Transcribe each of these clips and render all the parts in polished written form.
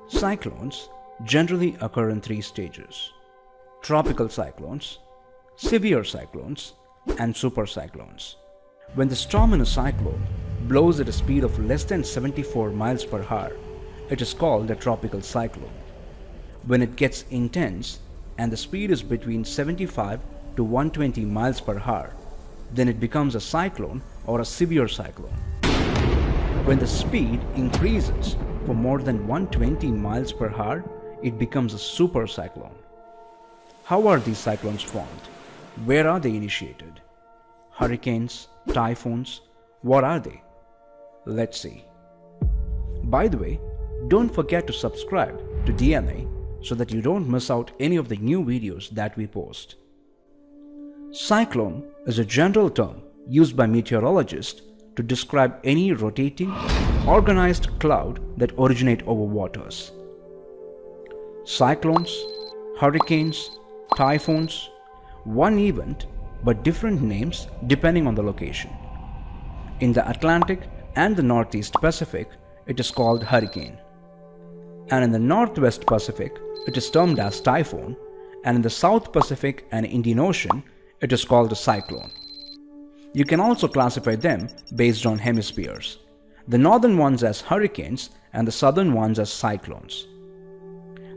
Cyclones generally occur in three stages: tropical cyclones, severe cyclones, and supercyclones. When the storm in a cyclone blows at a speed of less than 74 miles per hour, it is called a tropical cyclone. When it gets intense and the speed is between 75 to 120 miles per hour, then it becomes a cyclone or a severe cyclone. When the speed increases for more than 120 miles per hour, it becomes a supercyclone. How are these cyclones formed? Where are they initiated? Hurricanes, typhoons, what are they? Let's see. By the way, don't forget to subscribe to DNA so that you don't miss out any of the new videos that we post. Cyclone is a general term used by meteorologists to describe any rotating, organized cloud that originate over waters. Cyclones, hurricanes, typhoons, one event but different names depending on the location. In the Atlantic and the Northeast Pacific, it is called hurricane. And in the Northwest Pacific, it is termed as typhoon, and in the South Pacific and Indian Ocean, it is called a cyclone. You can also classify them based on hemispheres, the northern ones as hurricanes and the southern ones as cyclones.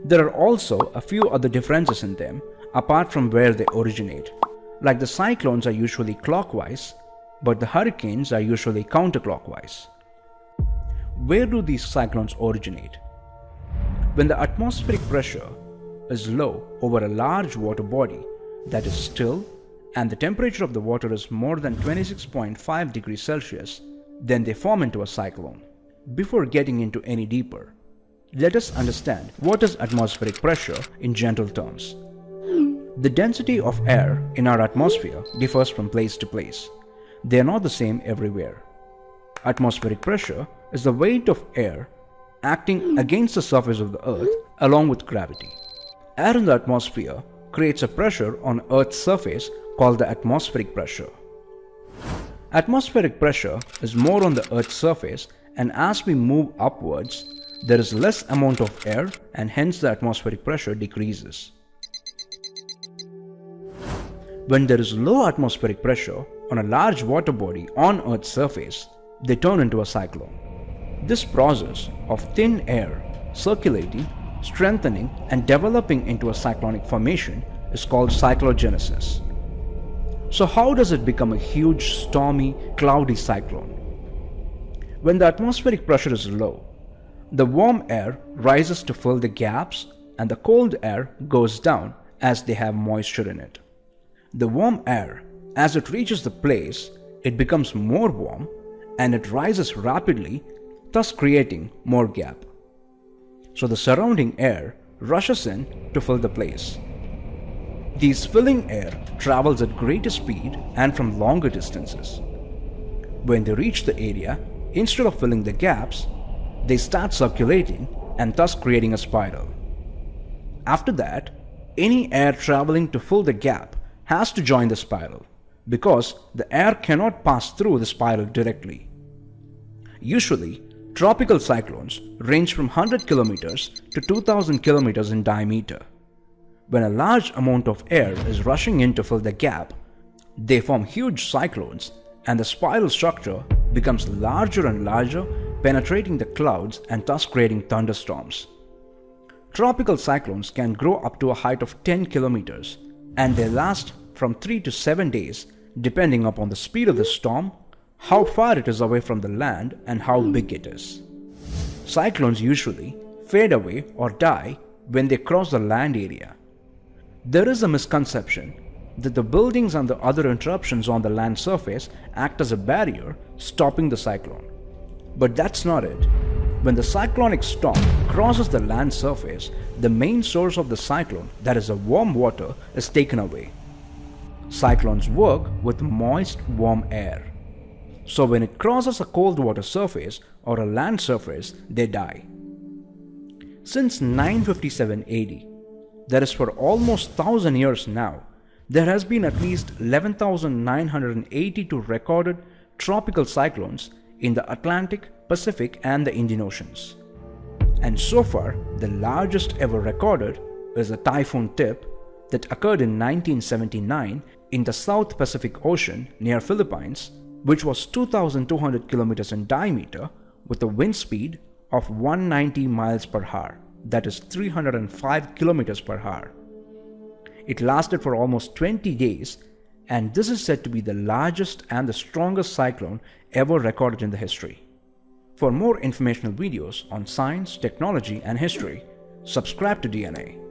There are also a few other differences in them apart from where they originate, like the cyclones are usually clockwise, but the hurricanes are usually counterclockwise. Where do these cyclones originate? When the atmospheric pressure is low over a large water body that is still and the temperature of the water is more than 26.5 degrees Celsius, then they form into a cyclone. Before getting into any deeper, let us understand what is atmospheric pressure in general terms. The density of air in our atmosphere differs from place to place. They are not the same everywhere. Atmospheric pressure is the weight of air acting against the surface of the earth along with gravity. Air in the atmosphere creates a pressure on Earth's surface called the atmospheric pressure. Atmospheric pressure is more on the Earth's surface, and as we move upwards, there is less amount of air and hence the atmospheric pressure decreases. When there is low atmospheric pressure on a large water body on Earth's surface, they turn into a cyclone. This process of thin air circulating, strengthening, and developing into a cyclonic formation is called cyclogenesis. So how does it become a huge, stormy, cloudy cyclone? When the atmospheric pressure is low, the warm air rises to fill the gaps and the cold air goes down as they have moisture in it. The warm air, as it reaches the place, it becomes more warm and it rises rapidly, thus creating more gap. So the surrounding air rushes in to fill the place. These filling air travels at greater speed and from longer distances. When they reach the area, instead of filling the gaps, they start circulating and thus creating a spiral. After that, any air traveling to fill the gap has to join the spiral because the air cannot pass through the spiral directly. Usually, tropical cyclones range from 100 kilometers to 2000 kilometers in diameter. When a large amount of air is rushing in to fill the gap, they form huge cyclones and the spiral structure becomes larger and larger, penetrating the clouds and thus creating thunderstorms. Tropical cyclones can grow up to a height of 10 kilometers and they last from 3 to 7 days depending upon the speed of the storm, how far it is away from the land, and how big it is. Cyclones usually fade away or die when they cross the land area. There is a misconception that the buildings and the other interruptions on the land surface act as a barrier stopping the cyclone. But that's not it. When the cyclonic storm crosses the land surface, the main source of the cyclone, that is the warm water, is taken away. Cyclones work with moist, warm air. So when it crosses a cold water surface or a land surface, they die. Since 957 AD, that is for almost 1000 years now, there has been at least 11,982 recorded tropical cyclones in the Atlantic, Pacific and the Indian Oceans. And so far, the largest ever recorded is a typhoon tip that occurred in 1979 in the South Pacific Ocean near Philippines, which was 2,200 kilometers in diameter with a wind speed of 190 miles per hour, that is 305 kilometers per hour. It lasted for almost 20 days, and this is said to be the largest and the strongest cyclone ever recorded in the history. For more informational videos on science, technology, and history, subscribe to DNA.